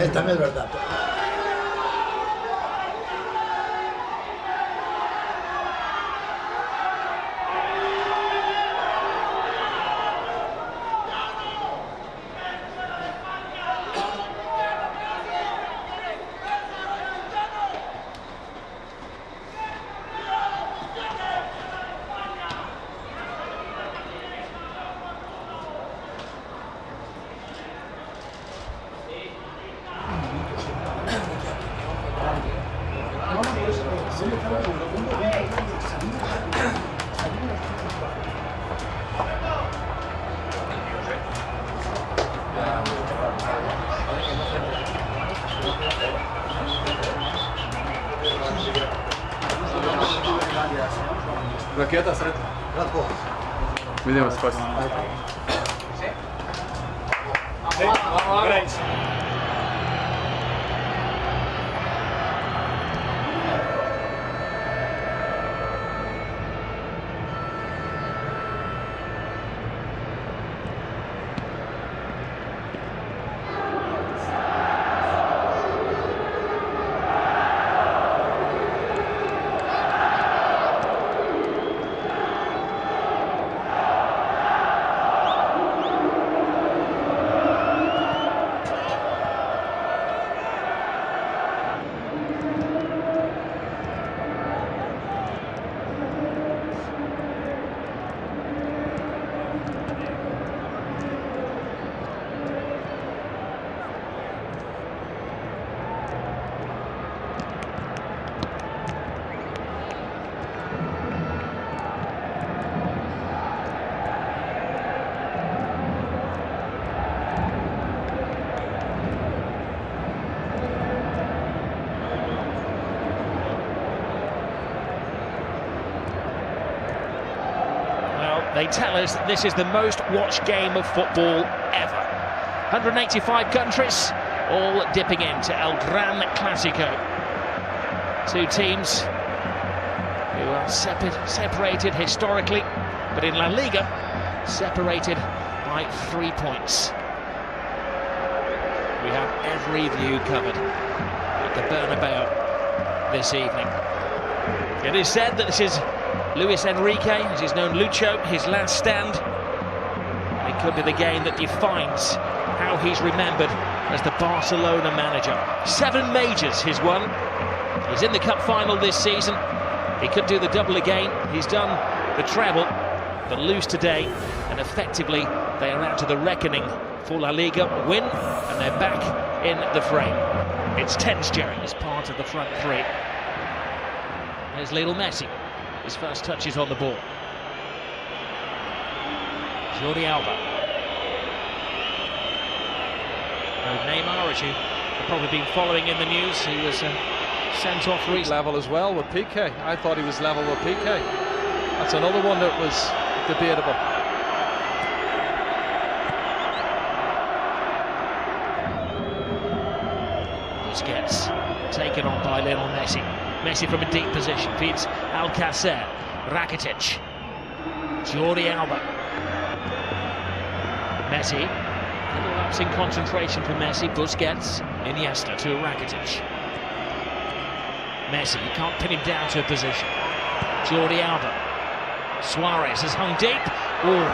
también es verdad. Rakieta, certo? Vidimo se poslije. They tell us that this is the most watched game of football ever. 185 countries, all dipping into El Gran Clásico. Two teams who are separated historically, but in La Liga, separated by 3 points. We have every view covered at the Bernabeu this evening. It is said that this is Luis Enrique, as he's known Lucho, his last stand. It could be the game that defines how he's remembered as the Barcelona manager. 7 majors he's won. He's in the cup final this season. He could do the double again. He's done the treble, but lose today, and effectively they are out to the reckoning for La Liga. Win, and they're back in the frame. It's tense, Jerry, as part of the front three. There's Lionel Messi. His first touch is on the ball. Jordi Alba. Neymar, as you have probably been following in the news, he was sent off recently. Level as well with Piqué. I thought he was level with Piqué. That's another one that was debatable. Busquets taken on by Lionel Messi. Messi from a deep position feeds Alcacer. Rakitic. Jordi Alba. Messi. A little lapse in concentration for Messi. Busquets. Iniesta to Rakitic. Messi, you can't pin him down to a position. Jordi Alba. Suarez has hung deep. Oh,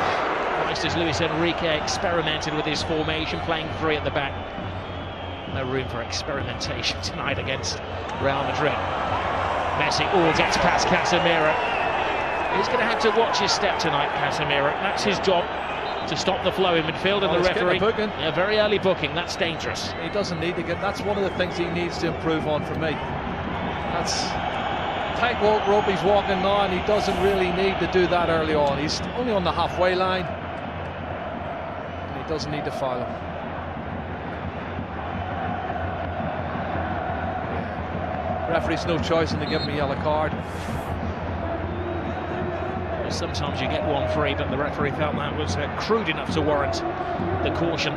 Christ, as Luis Enrique experimented with his formation, playing 3 at the back. No room for experimentation tonight against Real Madrid. Messi gets past Casemiro. He's going to have to watch his step tonight, Casemiro. That's his job, to stop the flow in midfield, and the referee. A very early booking, that's dangerous. He doesn't need to get. That's one of the things he needs to improve on for me. That's tightrope rope he's walking now, and he doesn't really need to do that early on. He's only on the halfway line, and he doesn't need to foul him. Referee's no choice in to give him a yellow card. Sometimes you get one free, but the referee felt that was crude enough to warrant the caution.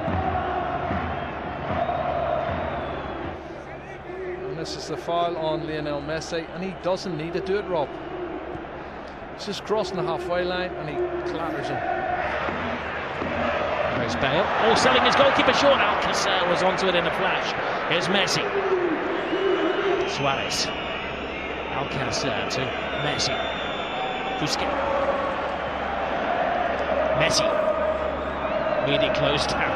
And this is the foul on Lionel Messi, and he doesn't need to do it, Rob. He's just crossing the halfway line, and he clatters him. There's Bale, all selling his goalkeeper short. Alcacer was onto it in a flash. Here's Messi. Suarez. Alcacer to Messi. Busquets. Messi. Really closed down.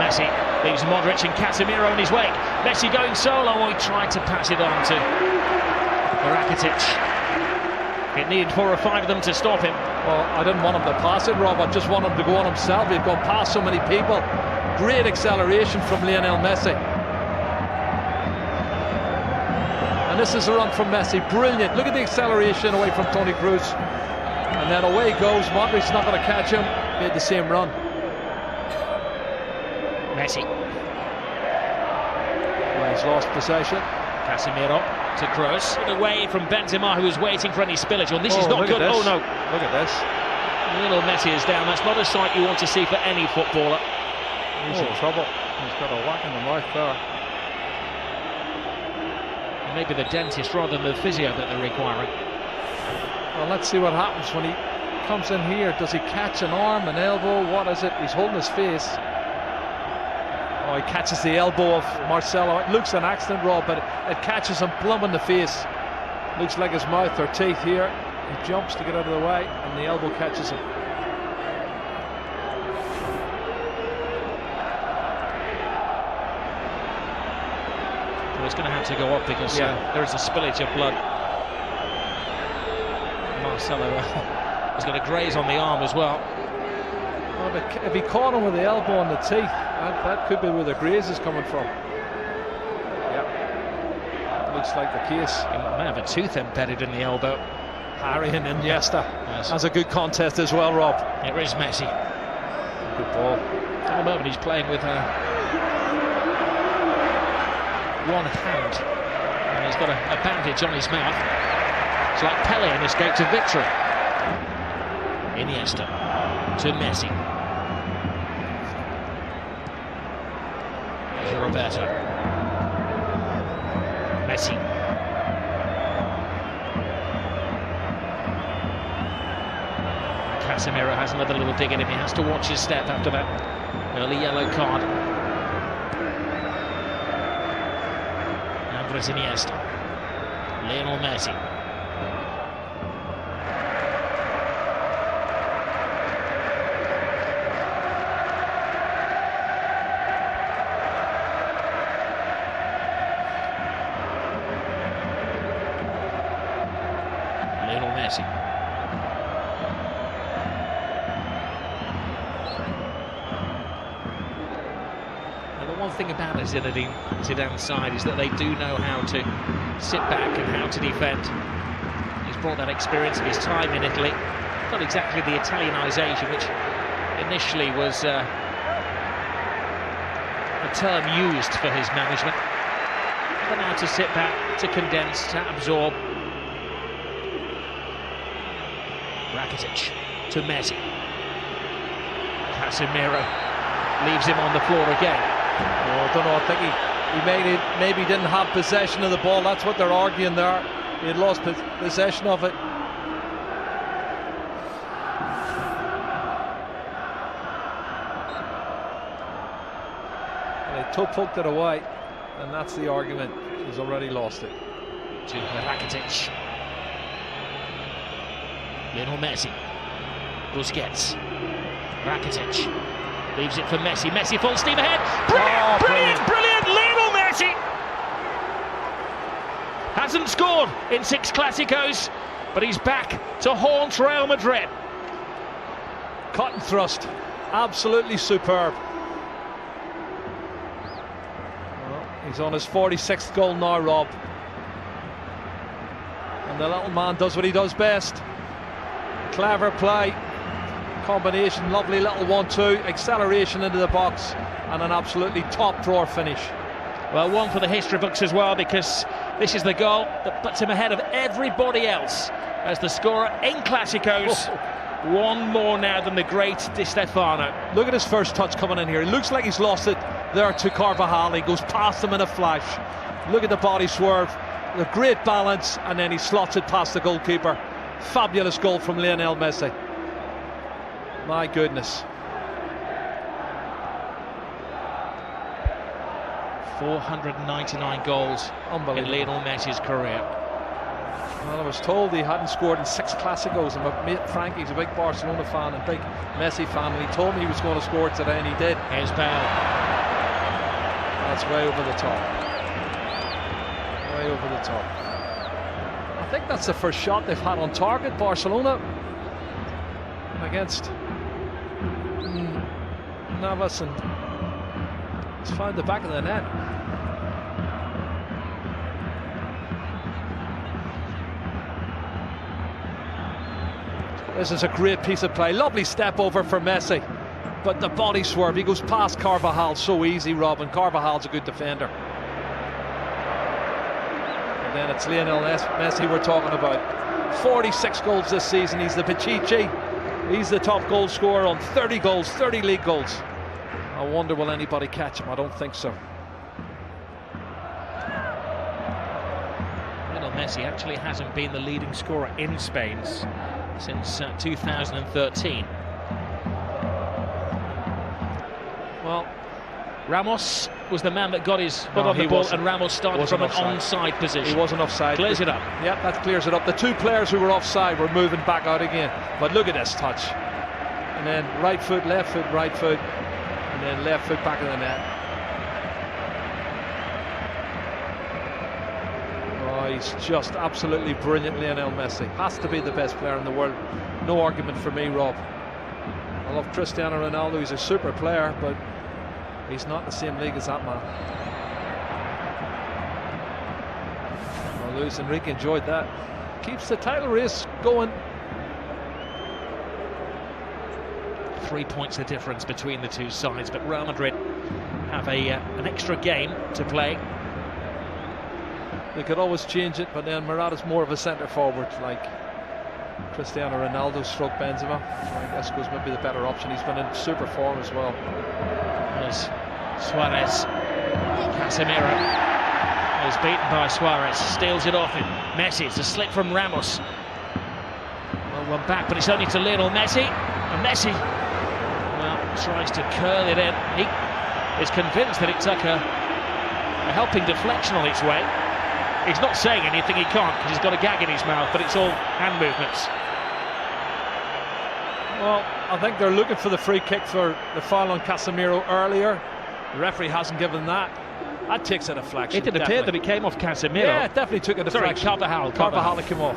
Messi leaves Modric and Casemiro on his way. Messi going solo. Oh, he tried to pass it on to Rakitic. It needed 4 or 5 of them to stop him. Well, I didn't want him to pass it, Rob. I just want him to go on himself. He'd gone past so many people. Great acceleration from Lionel Messi. And this is a run from Messi. Brilliant. Look at the acceleration away from Toni Kroos. And then away goes. Modric's not going to catch him. Made the same run. Messi. Well, he's lost possession. Casemiro to Kroos. Away from Benzema, who was waiting for any spillage. Well, this is not good. Oh no. Look at this. Little Messi is down. That's not a sight you want to see for any footballer. He's in trouble. He's got a whack in the mouth there. Maybe the dentist rather than the physio that they're requiring. Well, let's see what happens when he comes in here. Does he catch an arm, an elbow? What is it? He's holding his face. Oh, he catches the elbow of Marcelo. It looks an accident, Rob, but it catches him plumb in the face. Looks like his mouth or teeth here. He jumps to get out of the way, and the elbow catches him. Well, it's going to have to go up because there is a spillage of blood. Marcelo has got a graze on the arm as well. Well, if he caught him with the elbow and the teeth, that could be where the graze is coming from. Yeah, looks like the case. He may have a tooth embedded in the elbow. Harry and Iniesta. Yes. That's a good contest as well, Rob. Here is Messi. Good ball. At the moment he's playing with one hand, and he's got a bandage on his mouth. It's like Pele in his gate to victory. Iniesta to Messi. Here's Roberto. Messi. Casemiro has another little dig in him. He has to watch his step after that early yellow card. Andres Iniesta. Lionel Messi. Lionel Messi. One thing about Zinedine Zidane's side is that they do know how to sit back and how to defend. He's brought that experience of his time in Italy. Not exactly the Italianisation, which initially was a term used for his management. But now to sit back, to condense, to absorb. Rakitic to Messi. Casemiro leaves him on the floor again. Oh, I don't know, I think he maybe didn't have possession of the ball. That's what they're arguing there. He had lost possession of it. They poked it away, and that's the argument. He's already lost it. To Rakitic. Lionel Messi. Busquets. Rakitic. Leaves it for Messi. Messi full steam ahead. Brilliant! Lionel Messi hasn't scored in 6 Clásicos, but he's back to haunt Real Madrid. Cut and thrust, absolutely superb. Well, he's on his 46th goal now, Rob. And the little man does what he does best. Clever play. Combination, lovely little 1-2, acceleration into the box, and an absolutely top drawer finish. Well, one for the history books as well, because this is the goal that puts him ahead of everybody else as the scorer in Clásicos. One more now than the great Di Stefano. Look at his first touch coming in here. It looks like he's lost it there to Carvajal. He goes past him in a flash. Look at the body swerve, the great balance, and then he slots it past the goalkeeper. Fabulous goal from Lionel Messi. My goodness. 499 goals in Lionel Messi's career. Well, I was told he hadn't scored in 6 Clásicos, and my mate Frankie's a big Barcelona fan and big Messi fan, and he told me he was going to score today, and he did. Here's Bale. That's way over the top. Way over the top. I think that's the first shot they've had on target, Barcelona. Against Navas, and he's found the back of the net. This is a great piece of play. Lovely step over for Messi, but the body swerve. He goes past Carvajal so easy, Robin. Carvajal's a good defender. And then it's Lionel Messi we're talking about. 46 goals this season. He's the Pichichi. He's the top goal scorer on 30 goals, 30 league goals. I wonder, will anybody catch him? I don't think so. Lionel Messi actually hasn't been the leading scorer in Spain since 2013. Well, Ramos was the man that got his foot on the ball, and Ramos started from an onside position. He wasn't offside. Clears it up. Yep, that clears it up. The 2 players who were offside were moving back out again. But look at this touch. And then right foot, right foot, and then left foot back of the net. Oh, he's just absolutely brilliant, Lionel Messi. Has to be the best player in the world. No argument for me, Rob. I love Cristiano Ronaldo. He's a super player, but he's not in the same league as that man. Well, Luis Enrique enjoyed that. Keeps the title race going. 3 points the difference between the two sides, but Real Madrid have an extra game to play. They could always change it, but then Morata's more of a centre forward, like Cristiano Ronaldo stroke Benzema. I guess was maybe the better option. He's been in super form as well. As Suarez, Casemiro is beaten by Suarez, steals it off him. Messi, it's a slip from Ramos. Well, one back, but it's only to Lionel Messi. And Messi, well, tries to curl it in. He is convinced that it took a helping deflection on its way. He's not saying anything, he can't, because he's got a gag in his mouth, but it's all hand movements. Well, I think they're looking for the free kick for the foul on Casemiro earlier. The referee hasn't given that. That takes a deflection. It did appear that it came off Casemiro. Yeah, it definitely took a deflection. Sorry, Carvajal that came off.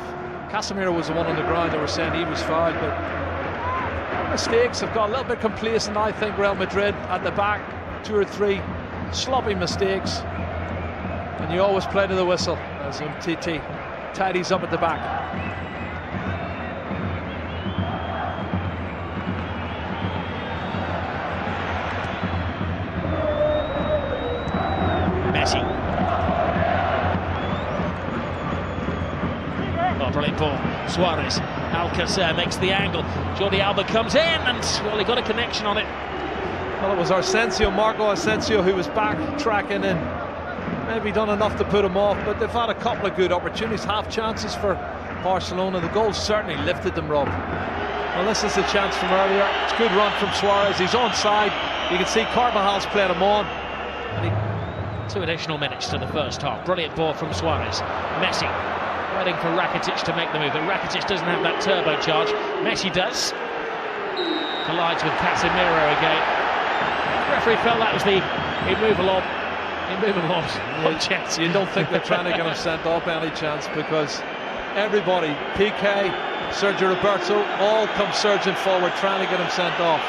Casemiro was the one on the ground. They were saying he was fouled, but mistakes have got a little bit complacent, I think. Real Madrid at the back, 2 or 3 sloppy mistakes. And you always play to the whistle as MTT tidies up at the back. Messi. Oh, brilliant ball. Suarez. Alcacer makes the angle. Jordi Alba comes in and, well, he got a connection on it. Well, it was Marco Asensio, who was back tracking and maybe done enough to put him off, but they've had a couple of good opportunities, half chances for Barcelona. The goal certainly lifted them, Rob. Well, this is the chance from earlier. It's a good run from Suarez. He's onside. You can see Carvajal's played him on. 2 additional minutes to the first half. Brilliant ball from Suarez. Messi waiting for Rakitic to make the move, but Rakitic doesn't have that turbocharge. Messi does. Collides with Casemiro again. The referee felt that was the immovable chance. You don't think they're trying to get him sent off any chance, because everybody, PK, Sergio Roberto, all come surging forward trying to get him sent off.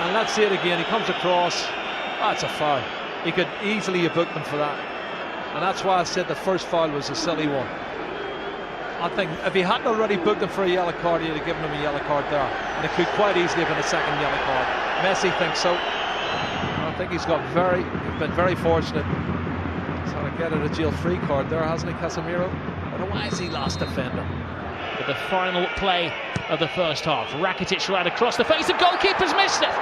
And let's see it again. He comes across. That's a foul. He could easily have booked him for that. And that's why I said the first foul was a silly one. I think if he hadn't already booked him for a yellow card, he'd have given him a yellow card there. And it could quite easily have been a second yellow card. Messi thinks so. I think he's been very fortunate. He's had to get a jail-free card there, hasn't he, Casemiro? But why is he last defender? With the final play of the first half, Rakitic right across the face, the goalkeeper's missed it.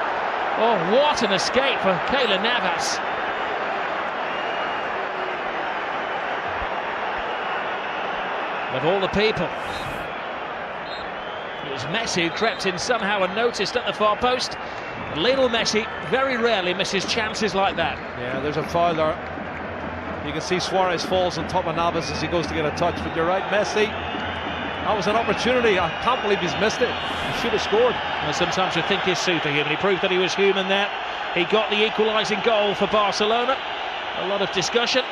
Oh, what an escape for Keylor Navas. Of all the people. It was Messi who crept in somehow unnoticed at the far post. And Lionel Messi very rarely misses chances like that. Yeah, there's a foul there. You can see Suarez falls on top of Navas as he goes to get a touch, but you're right, Messi. That was an opportunity. I can't believe he's missed it. He should have scored. Well, sometimes you think he's superhuman. He proved that he was human there. He got the equalising goal for Barcelona. A lot of discussion.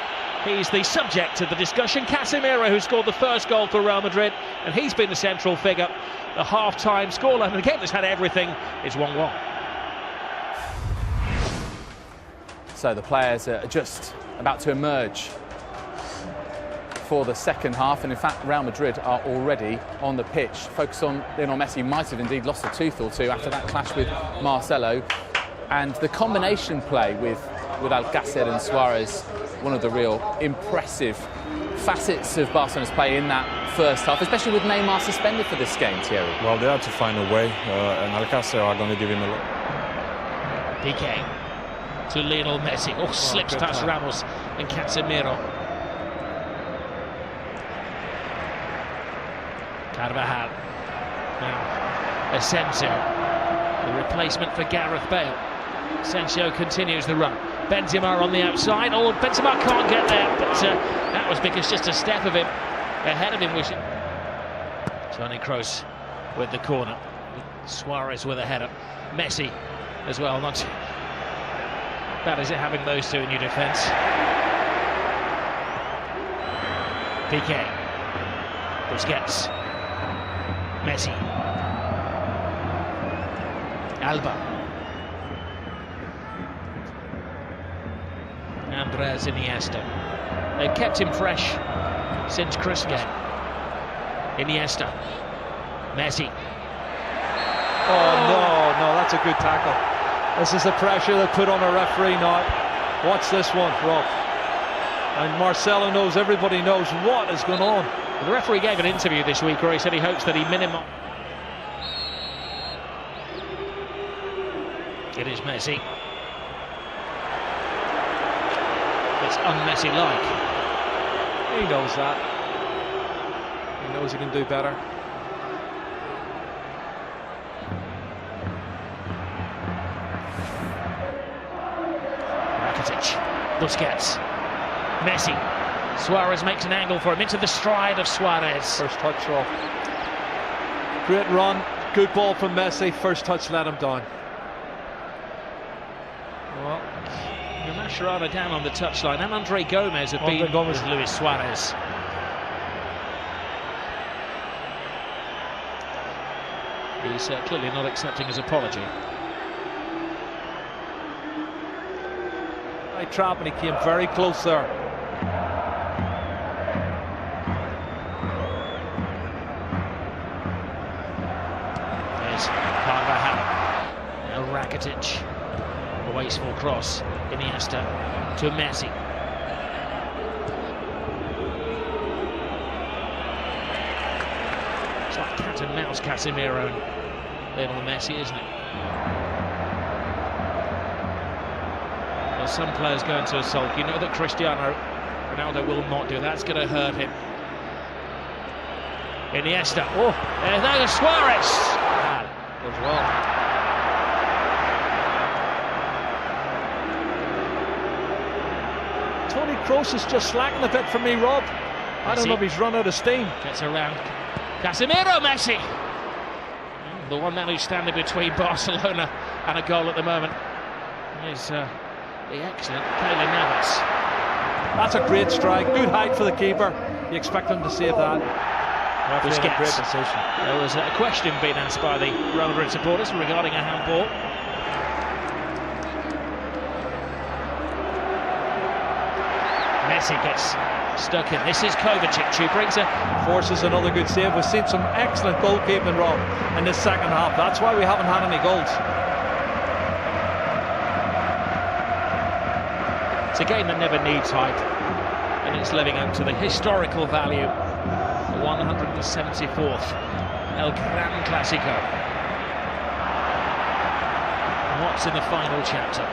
He's the subject of the discussion. Casemiro, who scored the first goal for Real Madrid, and he's been the central figure. The half-time scoreline, and a game that's had everything, is 1-1. So the players are just about to emerge for the second half, and in fact Real Madrid are already on the pitch. Focus on Lionel Messi, might have indeed lost a tooth or two after that clash with Marcelo, and the combination play with Alcácer and Suarez, one of the real impressive facets of Barcelona's play in that first half, especially with Neymar suspended for this game, Thierry. Well, they had to find a way, and Alcácer are going to give him a look. Piqué to Lionel Messi. Oh, slips past Ramos and Casemiro. Carvajal. Now, Asensio, the replacement for Gareth Bale. Asensio continues the run. Benzema on the outside. Oh, Benzema can't get there, but that was because just a step of him ahead of him was Toni Kroos with the corner. Suarez with a header. Messi as well. Not bad is it having those two in your defence. Piqué. Busquets. Messi. Alba. Andres Iniesta. They've kept him fresh since Chris game. Iniesta. Messi. Oh, no, that's a good tackle. This is the pressure they put on a referee now. Watch this one, Rob. And Marcelo knows, everybody knows what is going on. The referee gave an interview this week where he said he hopes that he minimised. It is Messi. It's un-Messi-like. He knows that. He knows he can do better. Rakitic. Busquets. Messi. Suarez makes an angle for him into the stride of Suarez. First touch off. Great run. Good ball from Messi. First touch let him down. Well, Mascherano down on the touchline, and Andre Gomez have been with Luis Suarez. He's clearly not accepting his apology. Right trap, and he came very close there. There's Carvajal. Now Rakitic. A wasteful cross. Iniesta to Messi. It's like cat and mouse, Casemiro and Lionel Messi, isn't it? Well, some players go into a sulk. You know that Cristiano Ronaldo will not do that. It's going to hurt him. Iniesta. Oh, there's Suarez. As well. Toni Kroos is just slacking a bit for me, Rob. I don't know if he's run out of steam. Gets around Casemiro, Messi. The one man who's standing between Barcelona and a goal at the moment is the excellent Keylor Navas. That's a great strike. Good height for the keeper. You expect him to save that. Busquets. In a great position. There was a question being asked by the Real Madrid supporters regarding a handball. Messi gets stuck in. This is Kovacic who brings a... Forces another good save. We've seen some excellent goalkeeping, Rob, in this second half. That's why we haven't had any goals. It's a game that never needs hype, and it's living up to the historical value. The 174th El Gran Clasico. What's in the final chapter?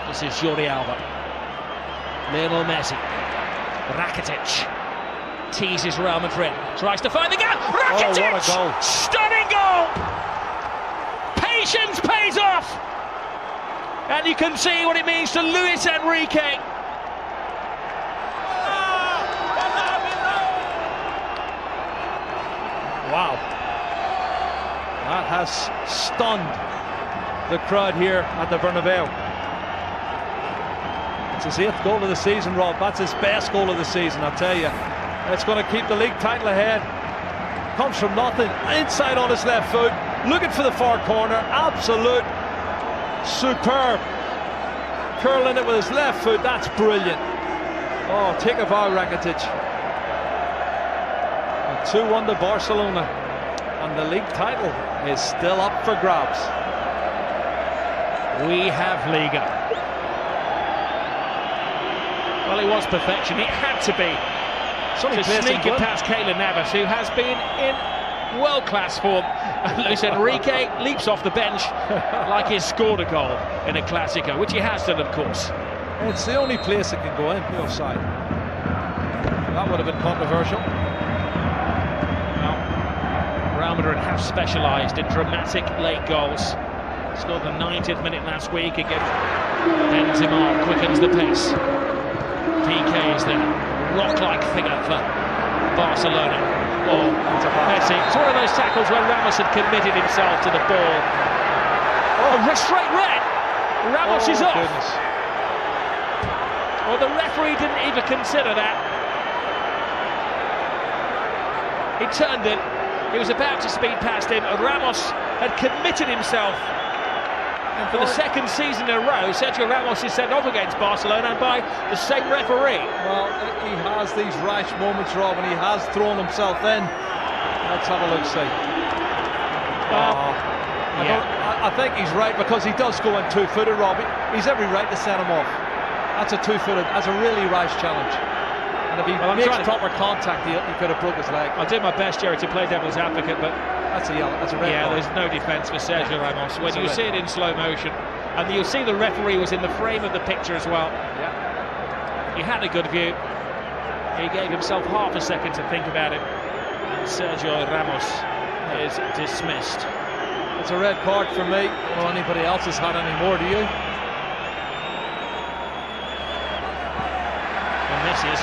This is Jordi Alba. Lionel Messi. Rakitic. teases Real Madrid. Tries to find the gap. Rakitic! Oh, what a goal. Stunning goal! Patience pays off! And you can see what it means to Luis Enrique. Wow. That has stunned the crowd here at the Bernabeu. It's his 8th goal of the season, Rob. That's his best goal of the season, I'll tell you. It's going to keep the league title ahead. Comes from nothing, inside on his left foot, looking for the far corner. Absolute superb. Curling it with his left foot, that's brilliant. Oh, take a bow, Rakitic. 2-1 to Barcelona, and the league title is still up for grabs. We have Liga. Well, it was perfection. It had to be. To sneak it past Keylor Navas, who has been in world-class form. Luis Enrique leaps off the bench like he's scored a goal in a Clásico, which he has done, of course. It's the only place it can go in, the offside. That would have been controversial. Well, Real Madrid have specialised in dramatic late goals. Scored the 90th minute last week against Benzema, quickens the pace. PK is there, rock-like figure for Barcelona. Oh, Messi. It's one of those tackles where Ramos had committed himself to the ball. Oh, straight red! Ramos is off. Goodness. Well, the referee didn't even consider that. He turned it. He was about to speed past him, and Ramos had committed himself. And for the second season in a row, Sergio Ramos is sent off against Barcelona by the same referee. Well, he has these rash moments, Rob, and he has thrown himself in. Let's have a look, see. I think he's right, because he does go in two-footed, Rob. He's every right to send him off. That's a two-footed, that's a really rash challenge. And if he makes proper contact, he could have broke his leg. I did my best, Jerry, to play devil's advocate, but that's a yellow. That's a red card. There's no defence for Sergio Ramos. When you see it in slow motion, and you'll see the referee was in the frame of the picture as well. Yeah. He had a good view. He gave himself half a second to think about it. And Sergio Ramos is dismissed. It's a red card for me. I don't know anybody else has had any more, do you? And Messi has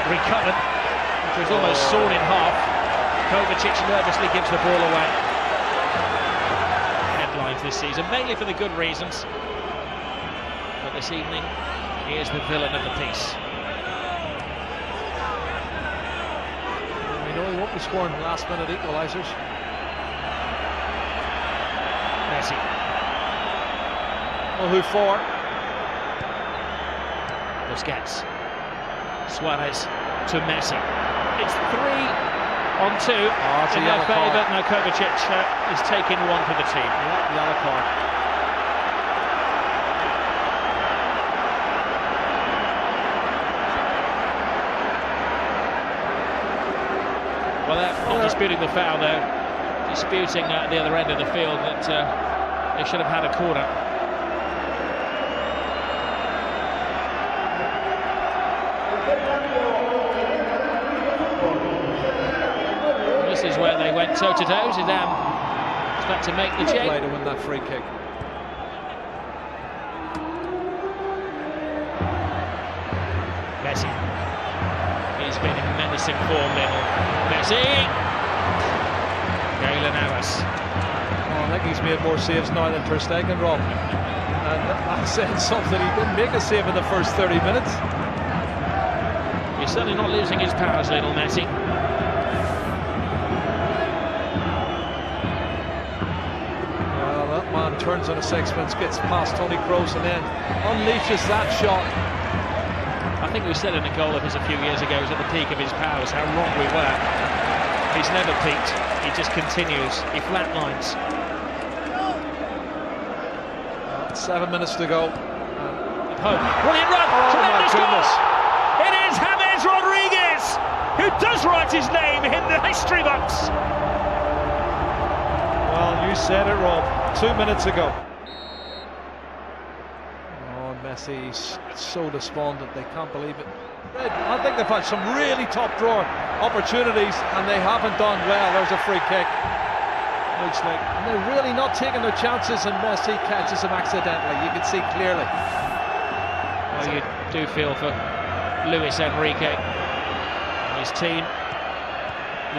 recovered, which was almost sawn in half. Kovacic nervously gives the ball away. Headlines this season, mainly for the good reasons. But this evening, he is the villain of the piece. We know he won't be scoring last-minute equalizers. Messi. Well, who for? Busquets. Suarez to Messi. It's 3-on-2 in their favour. No, Kovacic is taking one for the team. Yeah, yellow card. Well, they're not disputing the foul, though. Disputing at the other end of the field that they should have had a corner. This is where they went toe-to-toe. Zidane is back to make the change. Play to win that free kick. Messi. He's been in menacing form, Lionel Messi. Keylor Navas. Oh, I think he's made more saves now than Ter Stegen, Rob. And I'm saying something, he didn't make a save in the first 30 minutes. He's certainly not losing his powers, Lionel Messi. Well, that man turns on a sixpence, gets past Toni Kroos, and then unleashes that shot. I think we said in a goal of his a few years ago, he was at the peak of his powers, how wrong we were. He's never peaked, he just continues, he flatlines. 7 minutes to go. Home. Brilliant run! Oh, tremendous my goodness. goal! It is James Rodriguez, who does write his name in the history books. Well, you said it, Rob. 2 minutes ago. Oh, Messi's so despondent, they can't believe it. I think they've had some really top drawer opportunities and they haven't done well. There's a free kick. Looks like, and they're really not taking their chances, and Messi catches him accidentally. You can see clearly. Well, you do feel for Luis Enrique and his team,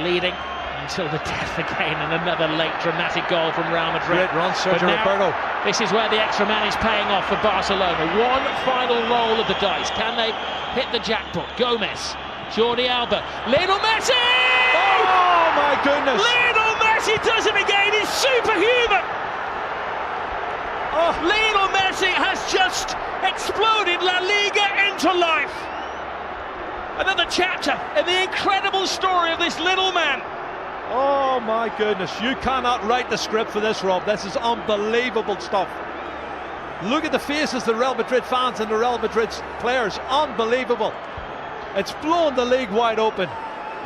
leading until the death again, and another late dramatic goal from Real Madrid. Great run, Sergio Roberto. This is where the extra man is paying off for Barcelona. One final roll of the dice. Can they hit the jackpot? Gomez, Jordi Alba, Lionel Messi! Oh my goodness! Lionel Messi does it again. He's superhuman. Oh, Lionel Messi has just exploded La Liga into life. Another chapter in the incredible story of this little man. Oh my goodness, you cannot write the script for this, Rob. This is unbelievable stuff. Look at the faces of the Real Madrid fans and the Real Madrid players. Unbelievable. It's blown the league wide open.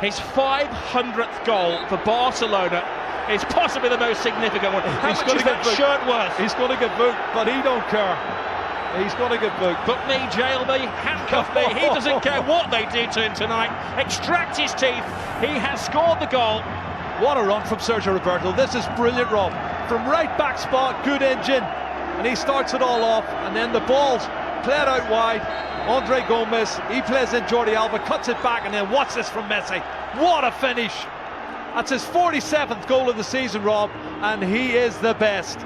His 500th goal for Barcelona is possibly the most significant one. How much is that shirt worth? He's going to get booked, but he don't care. He's going to get booked. Book me, jail me, handcuff me. He doesn't care what they do to him tonight. Extract his teeth. He has scored the goal. What a run from Sergio Roberto. This is brilliant, Rob. From right back spot, good engine. And he starts it all off. And then the ball's played out wide. Andre Gomez, he plays in Jordi Alba, cuts it back, and then watch this from Messi. What a finish. That's his 47th goal of the season, Rob, and he is the best.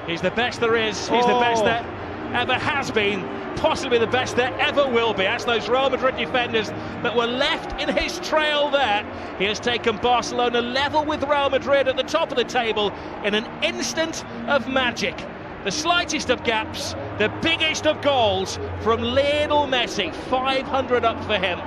He's the best there is. He's the best that ever has been, possibly the best there ever will be. That's those Real Madrid defenders that were left in his trail there. He has taken Barcelona level with Real Madrid at the top of the table in an instant of magic. The slightest of gaps, the biggest of goals from Lionel Messi. 500 up for him.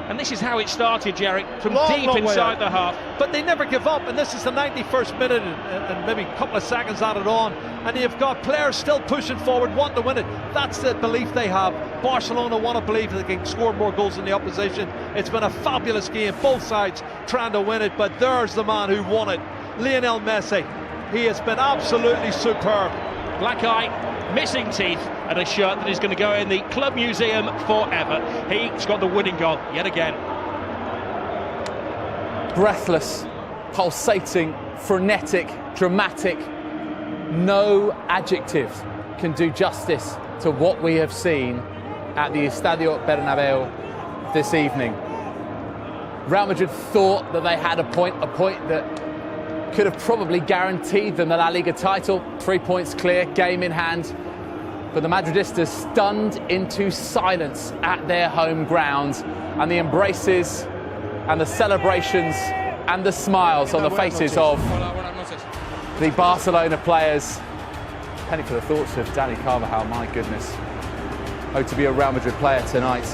And this is how it started, Jerry, from deep inside the half. But they never give up, and this is the 91st minute and maybe a couple of seconds added on, and you've got players still pushing forward, wanting to win it. That's the belief they have. Barcelona want to believe that they can score more goals than the opposition. It's been a fabulous game, both sides trying to win it, but there's the man who won it, Lionel Messi. He has been absolutely superb. Black eye, missing teeth, and a shirt that is going to go in the club museum forever. He's got the winning goal yet again. Breathless, pulsating, frenetic, dramatic. No adjective can do justice to what we have seen at the Estadio Bernabeu this evening. Real Madrid thought that they had a point that could have probably guaranteed them the La Liga title. 3 points clear, game in hand. But the Madridistas stunned into silence at their home ground, and the embraces and the celebrations and the smiles on the faces of the Barcelona players. Penny for the thoughts of Dani Carvajal, my goodness. Oh, to be a Real Madrid player tonight.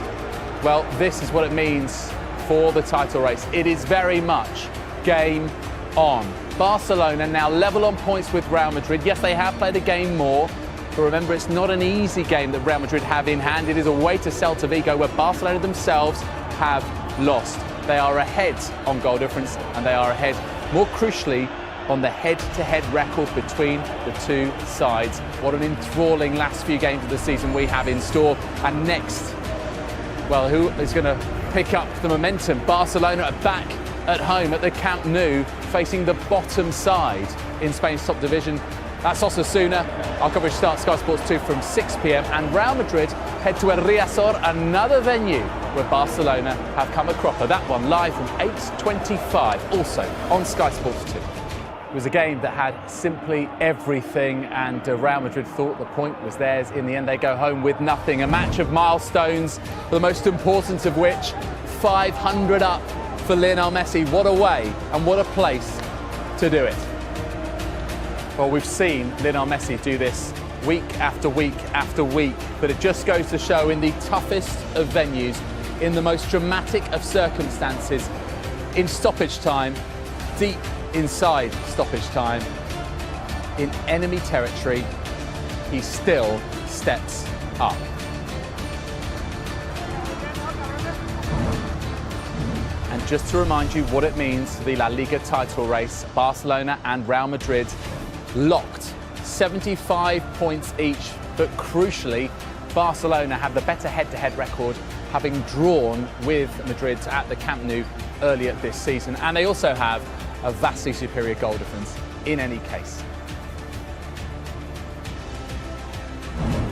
Well, this is what it means for the title race. It is very much game on. Barcelona now level on points with Real Madrid. Yes, they have played a game more, but remember, it's not an easy game that Real Madrid have in hand. It is away to Celta Vigo, where Barcelona themselves have lost. They are ahead on goal difference, and they are ahead, more crucially, on the head-to-head record between the two sides. What an enthralling last few games of the season we have in store. And next, well, who is going to pick up the momentum? Barcelona are back at home at the Camp Nou, facing the bottom side in Spain's top division. That's Osasuna. Our coverage starts Sky Sports 2 from 6 p.m. and Real Madrid head to El Riazor, another venue where Barcelona have come a cropper. That one live from 8:25, also on Sky Sports 2. It was a game that had simply everything, and Real Madrid thought the point was theirs. In the end, they go home with nothing. A match of milestones, the most important of which, 500 up for Lionel Messi. What a way and what a place to do it. Well, we've seen Lionel Messi do this week after week after week, but it just goes to show, in the toughest of venues, in the most dramatic of circumstances, in stoppage time, deep inside stoppage time, in enemy territory, he still steps up. And just to remind you what it means for the La Liga title race, Barcelona and Real Madrid locked, 75 points each but crucially, Barcelona have the better head-to-head record, having drawn with Madrid at the Camp Nou earlier this season, and they also have a vastly superior goal difference in any case.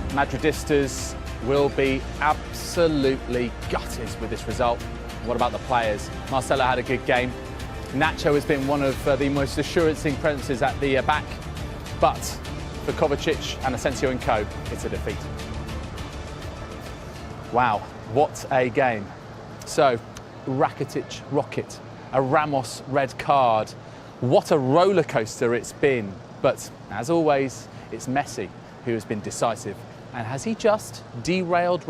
Madridistas will be absolutely gutted with this result. What about the players? Marcelo had a good game. Nacho has been one of the most assuring presences at the back, but for Kovacic and Asensio and co, it's a defeat. Wow, what a game. So, Rakitic rocket, a Ramos red card. What a roller coaster it's been. But as always, it's Messi who has been decisive. And has he just derailed